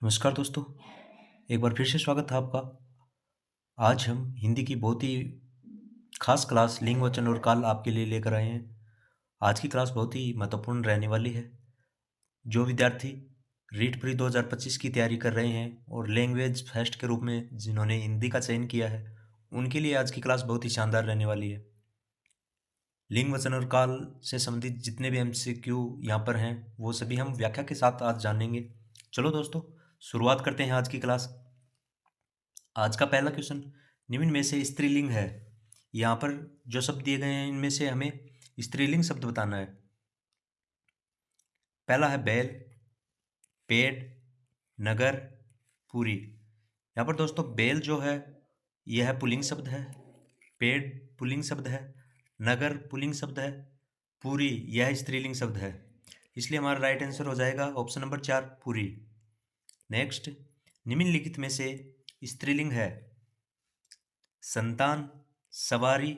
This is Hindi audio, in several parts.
नमस्कार दोस्तों, एक बार फिर से स्वागत है आपका। आज हम हिंदी की बहुत ही खास क्लास लिंग, वचन और काल आपके लिए लेकर आए हैं। आज की क्लास बहुत ही महत्वपूर्ण रहने वाली है। जो विद्यार्थी रीट प्री 2025 की तैयारी कर रहे हैं और लैंग्वेज फेस्ट के रूप में जिन्होंने हिंदी का चयन किया है, उनके लिए आज की क्लास बहुत ही शानदार रहने वाली है। लिंग, वचन और काल से संबंधित जितने भी एमसीक्यू यहाँ पर हैं, वो सभी हम व्याख्या के साथ आज जानेंगे। चलो दोस्तों, शुरुआत करते हैं आज की क्लास। आज का पहला क्वेश्चन, निम्न में से स्त्रीलिंग है। यहाँ पर जो शब्द दिए गए हैं इनमें से हमें स्त्रीलिंग शब्द बताना है। पहला है बैल, पेड़, नगर, पूरी। यहाँ पर दोस्तों बैल जो है यह पुल्लिंग शब्द है, पेड़ पुल्लिंग शब्द है, नगर पुल्लिंग शब्द है, पूरी यह स्त्रीलिंग शब्द है। इसलिए हमारा राइट आंसर हो जाएगा ऑप्शन नंबर 4, पूरी। नेक्स्ट, निम्नलिखित में से स्त्रीलिंग है। संतान, सवारी,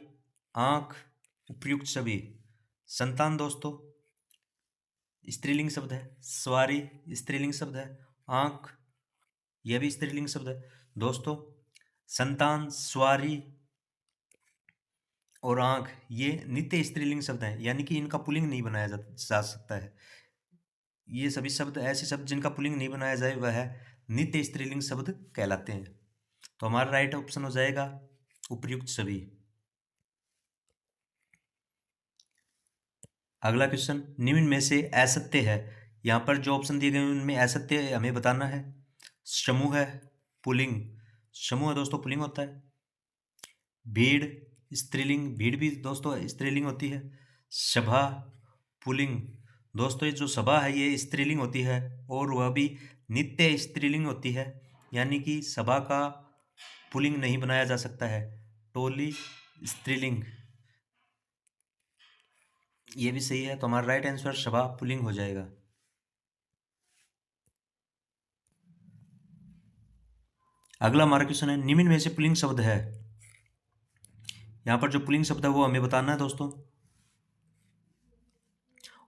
आंख, उपयुक्त सभी। संतान दोस्तों स्त्रीलिंग शब्द है, सवारी स्त्रीलिंग शब्द है, आंख यह भी स्त्रीलिंग शब्द है। दोस्तों संतान, सवारी और आंख ये नित्य स्त्रीलिंग शब्द हैं, यानी कि इनका पुल्लिंग नहीं बनाया जा सकता है। ये सभी शब्द ऐसे शब्द जिनका पुल्लिंग नहीं बनाया जाए वह नित्य स्त्रीलिंग शब्द कहलाते हैं। तो हमारा राइट ऑप्शन हो जाएगा उपयुक्त सभी। अगला क्वेश्चन, निम्न में से असत्य है। यहाँ पर जो ऑप्शन दिए गए हैं उनमें असत्य हमें बताना है। समूह है, पुल्लिंग। समूह है दोस्तों पुल्लिंग होता है। भीड़ स्त्रीलिंग, भीड़ भी दोस्तों स्त्रीलिंग होती है। सभा पुल्लिंग, दोस्तों ये जो सभा है ये स्त्रीलिंग होती है और वह भी नित्य स्त्रीलिंग होती है, यानी कि सभा का पुल्लिंग नहीं बनाया जा सकता है। टोली स्त्रीलिंग, ये भी सही है। तो हमारा राइट आंसर सभा पुल्लिंग हो जाएगा। अगला हमारा क्वेश्चन है, निम्न में से पुल्लिंग शब्द है। यहाँ पर जो पुल्लिंग शब्द है वो हमें बताना है दोस्तों।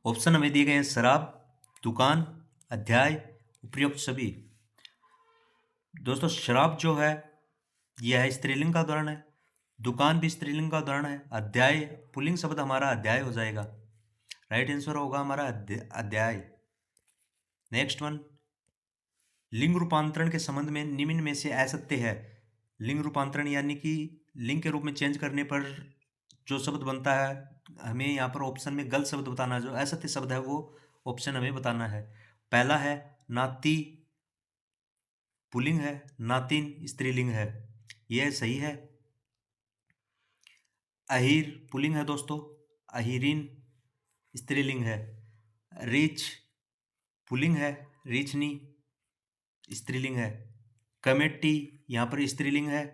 ऑप्शन हमें दिए गए हैं शराब, दुकान, अध्याय, उपयुक्त सभी। दोस्तों शराब जो है यह स्त्रीलिंग का उदाहरण है, दुकान भी स्त्रीलिंग का उदाहरण है, अध्याय पुल्लिंग शब्द हमारा अध्याय हो जाएगा। राइट आंसर होगा हमारा अध्याय। नेक्स्ट वन, लिंग रूपांतरण के संबंध में निम्न में से असत्य है। लिंग रूपांतरण यानी कि लिंग के रूप में चेंज करने पर जो शब्द बनता है, हमें यहाँ पर ऑप्शन में गलत शब्द बताना है। जो असत्य शब्द है वो ऑप्शन हमें बताना है। पहला है नाती, पुल्लिंग है, नातिन स्त्रीलिंग है, यह सही है। अहीर पुल्लिंग है दोस्तों, अहीरिन स्त्रीलिंग है। रीछ पुल्लिंग है, रीछनी स्त्रीलिंग है। कमेटी यहाँ पर स्त्रीलिंग है।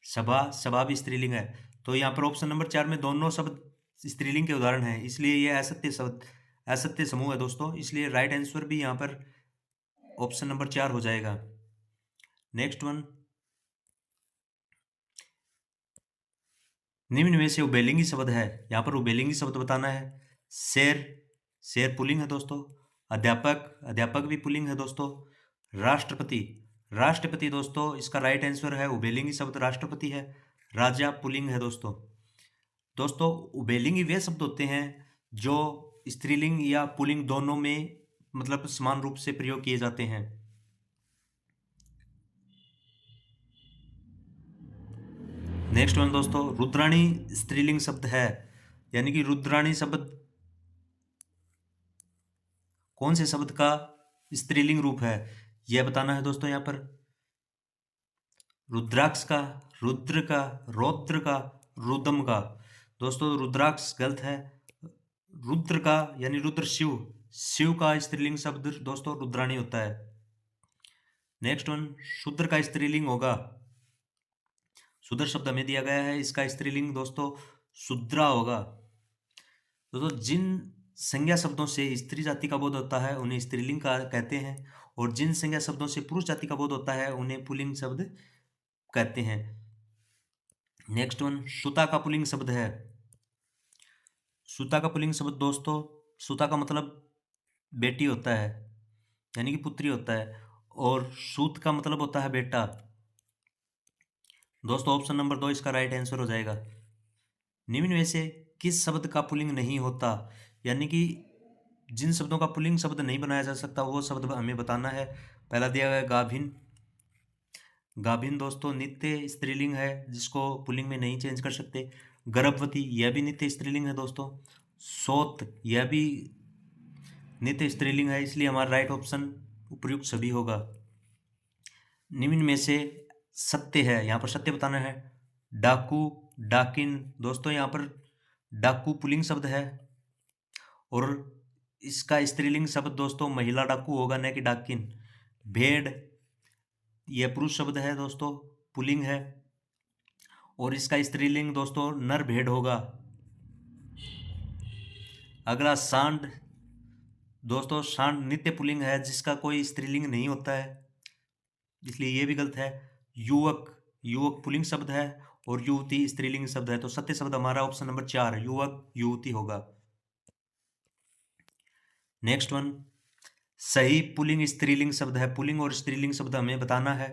सभा, सभा भी स्त्रीलिंग है। तो यहाँ पर ऑप्शन नंबर 4 में दोनों शब्द स्त्रीलिंग के उदाहरण हैं, इसलिए ये असत्य शब्द, असत्य समूह है दोस्तों। इसलिए राइट आंसर भी यहाँ पर ऑप्शन नंबर 4 हो जाएगा। नेक्स्ट वन, निम्न में से उभयलिंगी शब्द है। यहाँ पर उभयलिंगी शब्द बताना है। शेर, शेर पुल्लिंग है दोस्तों। अध्यापक, अध्यापक भी पुल्लिंग है दोस्तों। राष्ट्रपति, राष्ट्रपति दोस्तों इसका राइट आंसर है उभयलिंगी शब्द राष्ट्रपति है। राजा पुल्लिंग है दोस्तों। दोस्तों उभयलिंगी वे शब्द होते हैं जो स्त्रीलिंग या पुल्लिंग दोनों में मतलब समान रूप से प्रयोग किए जाते हैं। नेक्स्ट वन दोस्तों, रुद्राणी स्त्रीलिंग शब्द है, यानी कि रुद्राणी शब्द कौन से शब्द का स्त्रीलिंग रूप है यह बताना है दोस्तों। यहाँ पर रुद्राक्ष का, रुद्र का, रौद्र का, रुद्रम का। दोस्तों रुद्राक्ष गलत है। रुद्र का यानी रुद्र शिव, शिव का स्त्रीलिंग शब्द दोस्तों रुद्राणी होता है। नेक्स्ट वन, शूद्र का स्त्रीलिंग होगा, शूद्र शब्द हमें दिया गया है, इसका स्त्रीलिंग दोस्तों शूद्रा होगा। दोस्तों जिन संज्ञा शब्दों से स्त्री जाति का बोध होता है उन्हें स्त्रीलिंग का कहते हैं, और जिन संज्ञा शब्दों से पुरुष जाति का बोध होता है उन्हें पुल्लिंग शब्द कहते हैं। नेक्स्ट वन, सुता का पुल्लिंग शब्द है। सुता का पुल्लिंग शब्द दोस्तों, सुता का मतलब बेटी होता है, यानी कि पुत्री होता है, और सूत का मतलब होता है बेटा। दोस्तों ऑप्शन नंबर 2 इसका राइट आंसर हो जाएगा। निम्न में से किस शब्द का पुल्लिंग नहीं होता, यानी कि जिन शब्दों का पुल्लिंग शब्द नहीं बनाया जा सकता वो शब्द हमें बताना है। पहला दिया गया है गाभिन। गाभिन दोस्तों नित्य स्त्रीलिंग है, जिसको पुल्लिंग में नहीं चेंज कर सकते। गर्भवती यह भी नित्य स्त्रीलिंग है दोस्तों। सोत यह भी नित्य स्त्रीलिंग है, इसलिए हमारा राइट ऑप्शन उपयुक्त सभी होगा। निम्न में से सत्य है, यहाँ पर सत्य बताना है। डाकू, डाकिन दोस्तों यहाँ पर डाकू पुल्लिंग शब्द है और इसका स्त्रीलिंग शब्द दोस्तों महिला डाकू होगा, न कि डाकिन। भेड़ यह पुरुष शब्द है दोस्तों, पुल्लिंग है और इसका स्त्रीलिंग दोस्तों नर भेड़ होगा। अगला सांड दोस्तों, सांड नित्य पुल्लिंग है जिसका कोई स्त्रीलिंग नहीं होता है, इसलिए ये भी गलत है। युवक, युवक पुल्लिंग शब्द है और युवती स्त्रीलिंग शब्द है, तो सत्य शब्द हमारा ऑप्शन नंबर 4 युवक युवती होगा। नेक्स्ट वन, सही पुल्लिंग स्त्रीलिंग शब्द है। पुल्लिंग और स्त्रीलिंग शब्द हमें बताना है।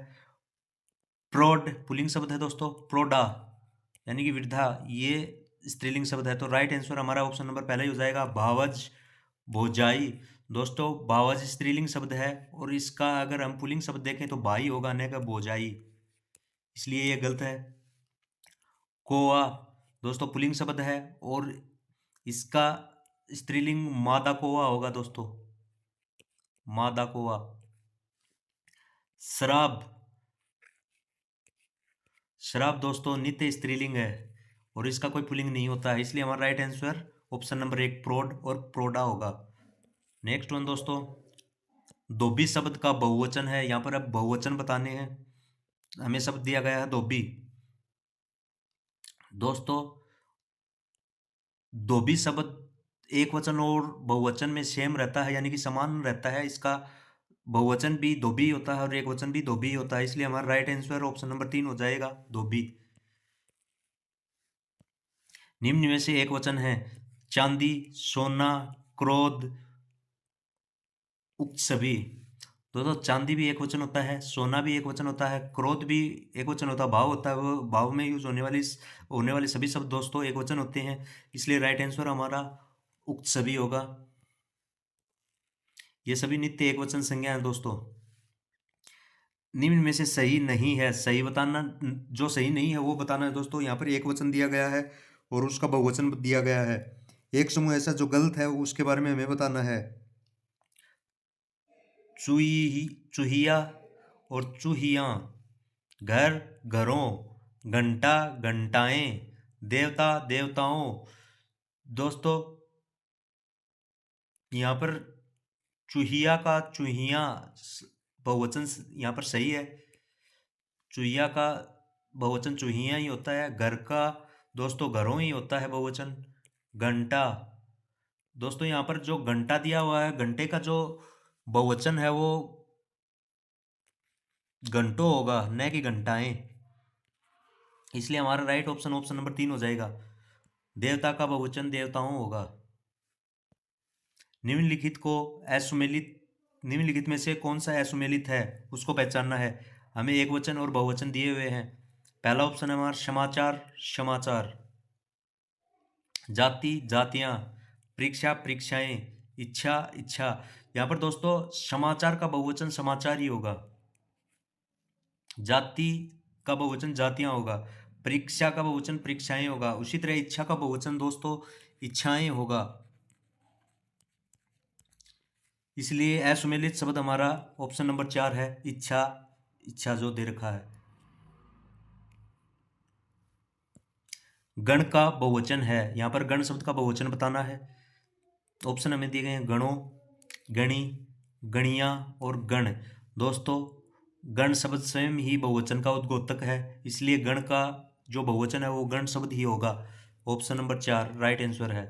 प्रौढ़ पुल्लिंग शब्द है दोस्तों, प्रौढ़ा यानी कि वृद्धा ये स्त्रीलिंग शब्द है, तो राइट आंसर हमारा ऑप्शन नंबर पहला ही हो जाएगा भावज भोजाई। दोस्तों भावज स्त्रीलिंग शब्द है और इसका अगर हम पुल्लिंग शब्द देखें तो भाई होगा, न का भोजाई, इसलिए ये गलत है। कोआ दोस्तों पुल्लिंग शब्द है और इसका स्त्रीलिंग मादा कोआ होगा दोस्तों, मादा कोआ। शराब, शराब दोस्तों नित्य स्त्रीलिंग है और इसका कोई पुल्लिंग नहीं होता है, इसलिए हमारा राइट आंसर ऑप्शन नंबर 1 प्रौढ़ और प्रौढ़ा होगा। नेक्स्ट वन दोस्तों, धोबी शब्द का बहुवचन है, यहाँ पर अब बहुवचन बताने हैं। हमें शब्द दिया गया है धोबी। दोस्तों धोबी शब्द एक वचन और बहुवचन में सेम रहता है, यानी कि समान रहता है। इसका बहुवचन भी धोबी होता है और एक वचन भी धोबी होता है, इसलिए हमारा राइट आंसर ऑप्शन नंबर 3 हो जाएगा धोबी। निम्न में से एक वचन है चांदी, सोना, क्रोध, उक्त सभी। दोस्तों चांदी भी एक वचन होता है, सोना भी एक वचन होता है, क्रोध भी एक वचन होता है, भाव होता है, वो भाव में यूज होने वाले सभी शब्द दोस्तों एक वचन होते हैं, इसलिए राइट आंसर हमारा उक्त सभी होगा। ये सभी नित्य एक वचन संज्ञा है दोस्तों। निम्न में से सही नहीं है, सही बताना, जो सही नहीं है वो बताना है दोस्तों। यहाँ पर एक वचन दिया गया है और उसका बहुवचन दिया गया है। एक समूह ऐसा जो गलत है उसके बारे में हमें बताना है। चूही, चूहिया और चूहियाँ, घर घरों, घंटा घंटाएं, देवता देवताओं। दोस्तों यहाँ पर चूहिया का चूहिया बहुवचन यहाँ पर सही है। चूहिया का बहुवचन चूहिया ही होता है। घर का दोस्तों घरों ही होता है बहुवचन। घंटा दोस्तों यहाँ पर जो घंटा दिया हुआ है, घंटे का जो बहुवचन है वो घंटों होगा, न कि घंटाएं, इसलिए हमारा राइट ऑप्शन ऑप्शन नंबर 3 हो जाएगा। देवता का बहुवचन देवताओं होगा। निम्नलिखित को असुमेलित, निम्नलिखित में से कौन सा असुमेलित है उसको पहचानना है। हमें एक वचन और बहुवचन दिए हुए हैं। पहला ऑप्शन है हमारा समाचार, समाचार। जाति, जातियां। परीक्षा, परीक्षाएं। इच्छा, इच्छा। यहाँ पर दोस्तों समाचार का बहुवचन समाचार ही होगा, जाति का बहुवचन जातियां होगा, परीक्षा का बहुवचन परीक्षाएं होगा, उसी तरह इच्छा का बहुवचन दोस्तों इच्छाएं होगा, इसलिए असुमेलित शब्द हमारा ऑप्शन नंबर 4 है इच्छा, इच्छा जो दे रखा है। गण का बहुवचन है, यहाँ पर गण शब्द का बहुवचन बताना है। ऑप्शन हमें दिए गए हैं गणों, गणी, गणिया और गण। दोस्तों गण शब्द स्वयं ही बहुवचन का उद्घोतक है, इसलिए गण का जो बहुवचन है वो गण शब्द ही होगा। ऑप्शन नंबर 4 राइट आंसर है।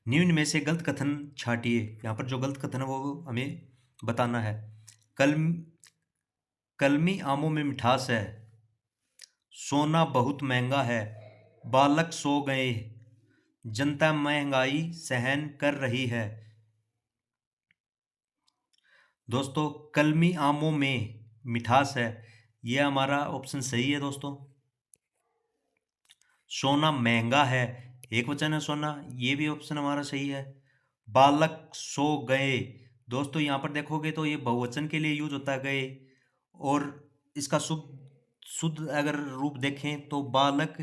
निम्न में से गलत कथन छाटिए, यहाँ पर जो गलत कथन है वो हमें बताना है। कलमी आमों में मिठास है, सोना बहुत महंगा है, बालक सो गए, जनता महंगाई सहन कर रही है। दोस्तों कलमी आमों में मिठास है, ये हमारा ऑप्शन सही है दोस्तों। सोना महंगा है, एक वचन है सोना, ये भी ऑप्शन हमारा सही है। बालक सो गए, दोस्तों यहाँ पर देखोगे तो ये बहुवचन के लिए यूज होता है गए, और इसका शुद्ध शुद्ध अगर रूप देखें तो बालक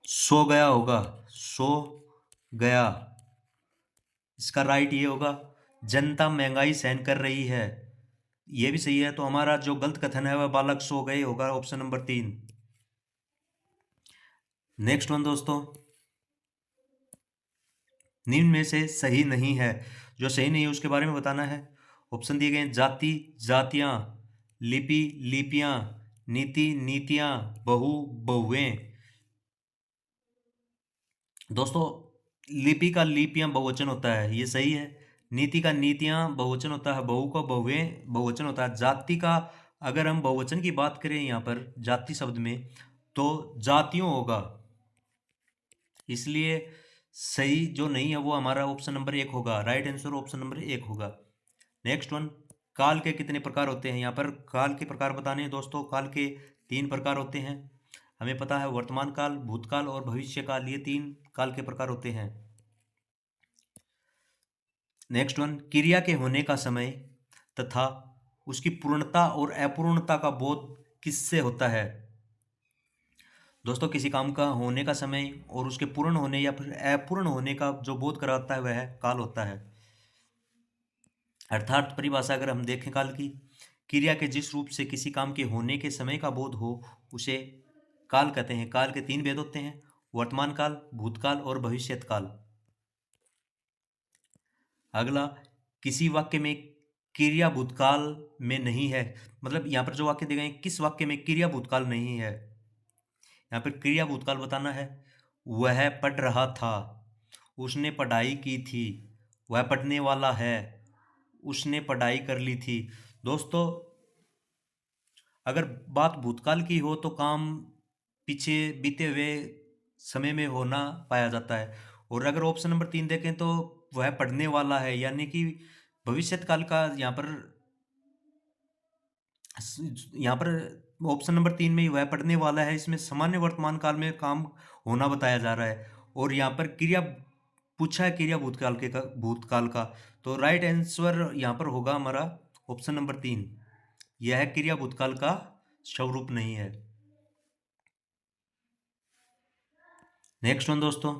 सो गया होगा, सो गया, इसका राइट ये होगा। जनता महंगाई सहन कर रही है, ये भी सही है। तो हमारा जो गलत कथन है वह बालक सो गए होगा, ऑप्शन नंबर 3। नेक्स्ट वन दोस्तों, निम्न में से सही नहीं है, जो सही नहीं है उसके बारे में बताना है। ऑप्शन दिए गए हैं जाति जातियां, लिपि लिपियां, नीति नीतियां, बहु बहुएं। दोस्तों लिपि का लिपियां बहुवचन होता है, ये सही है। नीति का नीतियां बहुवचन होता है, बहु का बहुएं बहुवचन होता है। जाति का अगर हम बहुवचन की बात करें यहाँ पर जाति शब्द में तो जातियों होगा, इसलिए सही जो नहीं है वो हमारा ऑप्शन नंबर 1 होगा। राइट आंसर ऑप्शन नंबर 1 होगा। नेक्स्ट वन, काल के कितने प्रकार होते हैं? यहाँ पर काल के प्रकार बताने हैं दोस्तों। काल के 3 प्रकार होते हैं, हमें पता है, वर्तमान काल, भूतकाल और भविष्य काल, ये 3 काल के प्रकार होते हैं। नेक्स्ट वन, क्रिया के होने का समय तथा उसकी पूर्णता और अपूर्णता का बोध किससे होता है? दोस्तों किसी काम का होने का समय और उसके पूर्ण होने या फिर अपूर्ण होने का जो बोध कराता है वह काल होता है। अर्थात परिभाषा अगर हम देखें काल की, क्रिया के जिस रूप से किसी काम के होने के समय का बोध हो उसे काल कहते हैं। काल के 3 भेद होते हैं, वर्तमान काल, भूतकाल और भविष्यत काल। अगला, किसी वाक्य में क्रिया भूतकाल में नहीं है, मतलब यहाँ पर जो वाक्य दिए गए हैं किस वाक्य में क्रिया भूतकाल नहीं है? यहाँ पर क्रिया भूतकाल बताना है। वह पढ़ रहा था, उसने पढ़ाई की थी, वह पढ़ने वाला है, उसने पढ़ाई कर ली थी। दोस्तों अगर बात भूतकाल की हो तो काम पीछे बीते हुए समय में होना पाया जाता है, और अगर ऑप्शन नंबर 3 देखें तो वह पढ़ने वाला है, यानी कि भविष्यत काल का यहाँ पर ऑप्शन नंबर 3 में ही वह पढ़ने वाला है, इसमें सामान्य वर्तमान काल में काम होना बताया जा रहा है, और यहाँ पर क्रिया पूछा है, क्रिया भूतकाल का, तो राइट आंसर यहाँ पर होगा हमारा ऑप्शन नंबर 3। यह क्रिया भूतकाल का स्वरूप नहीं है। नेक्स्ट वन दोस्तों,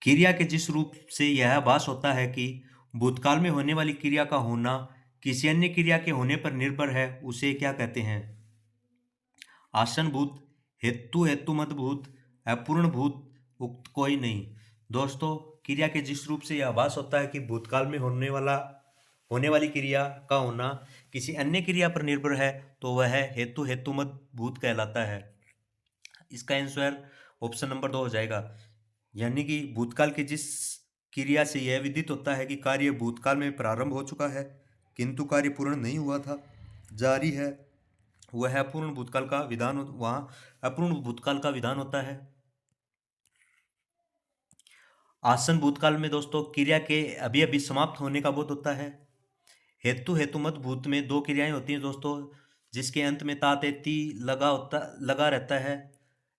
क्रिया के जिस रूप से यह आभास होता है कि भूतकाल में होने वाली क्रिया का होना किसी अन्य क्रिया के होने पर निर्भर है, उसे क्या कहते हैं? आसनभूत, हेतु हेतुमत भूत, अपूर्ण भूत, उक्त कोई नहीं। दोस्तों क्रिया के जिस रूप से यह आभास होता है कि भूतकाल में होने वाली क्रिया का होना किसी अन्य क्रिया पर निर्भर है तो वह हेतु हेतुमत भूत कहलाता है। इसका आंसर ऑप्शन नंबर 2 हो जाएगा, यानी कि भूतकाल के जिस क्रिया से यह विदित होता है कि कार्य भूतकाल में प्रारंभ हो चुका है किंतु कार्य पूर्ण नहीं हुआ था, जारी है, वह अपूर्ण भूतकाल का विधान वहां अपूर्ण भूतकाल का विधान होता है। आसन भूतकाल में दोस्तों क्रिया के अभी अभी समाप्त होने का बोध होता है। हेतु हेतुमत भूत में 2 क्रियाएं होती हैं दोस्तों, जिसके अंत में तातेती लगा रहता है,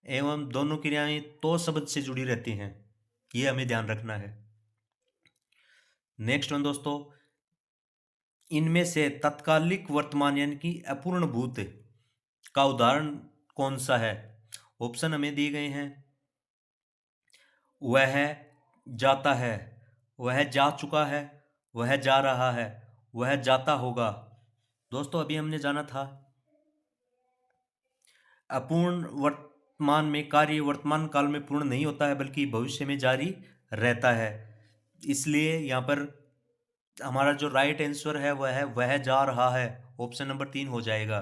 एवं दोनों क्रियाएं तो शब्द से जुड़ी रहती हैं, ये हमें ध्यान रखना है। नेक्स्ट वन दोस्तों, इनमें से तत्कालिक वर्तमान यानी कि अपूर्ण भूत का उदाहरण कौन सा है? ऑप्शन हमें दिए गए हैं। वह जाता है, वह जा चुका है, वह जा रहा है, वह जाता होगा। दोस्तों अभी हमने जाना था अपूर्ण वर्तमान में कार्य वर्तमान काल में पूर्ण नहीं होता है बल्कि भविष्य में जारी रहता है, इसलिए यहाँ पर हमारा जो राइट आंसर है वह जा रहा है, ऑप्शन नंबर 3 हो जाएगा।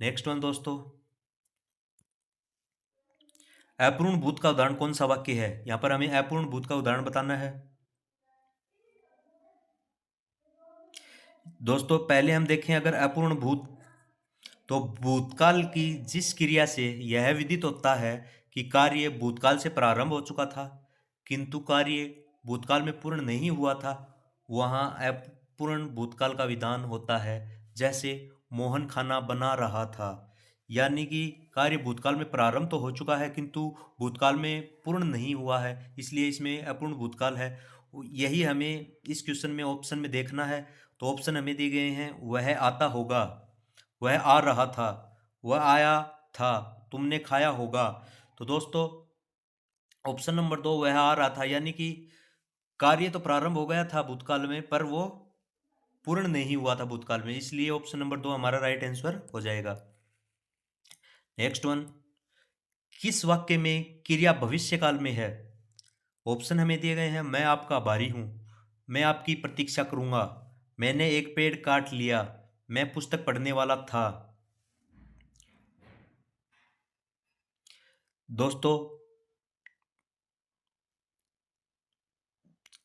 नेक्स्ट वन दोस्तों, अपूर्ण भूत का उदाहरण कौन सा वाक्य है? यहाँ पर हमें अपूर्ण भूत का उदाहरण बताना है। दोस्तों पहले हम देखें अगर अपूर्ण भूत तो भूतकाल की जिस क्रिया से यह विदित होता है कि कार्य भूतकाल से प्रारंभ हो चुका था, किंतु कार्य भूतकाल में पूर्ण नहीं हुआ था, वहाँ अपूर्ण भूतकाल का विधान होता है। जैसे मोहन खाना बना रहा था, यानी कि कार्य भूतकाल में प्रारंभ तो हो चुका है किंतु भूतकाल में पूर्ण नहीं हुआ है, इसलिए इसमें अपूर्ण भूतकाल है। यही हमें इस क्वेश्चन में ऑप्शन में देखना है। तो ऑप्शन हमें दिए गए हैं, वह आता होगा, वह आ रहा था, वह आया था, तुमने खाया होगा। तो दोस्तों ऑप्शन नंबर 2 वह आ रहा था, यानी कि कार्य तो प्रारंभ हो गया था भूतकाल में पर वो पूर्ण नहीं हुआ था भूतकाल में, इसलिए ऑप्शन नंबर 2 हमारा राइट आंसर हो जाएगा। नेक्स्ट वन, किस वाक्य में क्रिया भविष्य काल में है? ऑप्शन हमें दिए गए हैं, मैं आपका आभारी हूं, मैं आपकी प्रतीक्षा करूंगा, मैंने एक पेड़ काट लिया, मैं पुस्तक पढ़ने वाला था। दोस्तों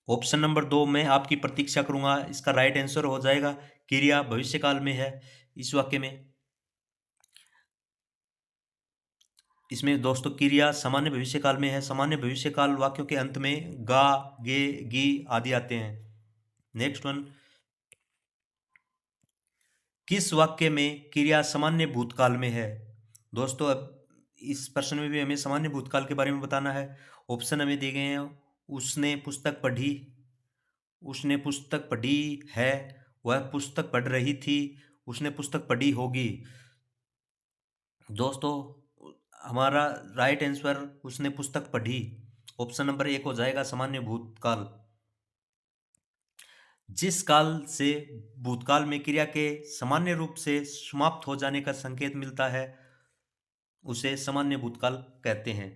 ऑप्शन नंबर 2 मैं आपकी प्रतीक्षा करूंगा, इसका राइट आंसर हो जाएगा। क्रिया भविष्य काल में है इस वाक्य में। इसमें दोस्तों क्रिया सामान्य भविष्य काल में है। सामान्य भविष्य काल वाक्यों के अंत में गा, गे, गी आदि आते हैं। नेक्स्ट वन, किस वाक्य में क्रिया सामान्य भूतकाल में है? दोस्तों अब इस प्रश्न में भी हमें सामान्य भूतकाल के बारे में बताना है। ऑप्शन हमें दिए गए हैं, उसने पुस्तक पढ़ी, उसने पुस्तक पढ़ी है, वह पुस्तक पढ़ रही थी, उसने पुस्तक पढ़ी होगी। दोस्तों हमारा राइट आंसर उसने पुस्तक पढ़ी, ऑप्शन नंबर 1 हो जाएगा सामान्य भूतकाल। जिस काल से भूतकाल में क्रिया के सामान्य रूप से समाप्त हो जाने का संकेत मिलता है उसे सामान्य भूतकाल कहते हैं।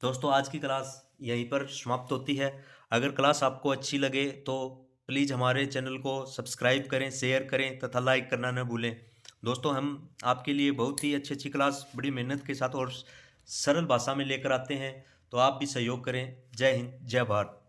दोस्तों आज की क्लास यहीं पर समाप्त होती है। अगर क्लास आपको अच्छी लगे तो प्लीज़ हमारे चैनल को सब्सक्राइब करें, शेयर करें तथा लाइक करना न भूलें। दोस्तों हम आपके लिए बहुत ही अच्छी अच्छी क्लास बड़ी मेहनत के साथ और सरल भाषा में लेकर आते हैं, तो आप भी सहयोग करें। जय हिंद, जय भारत।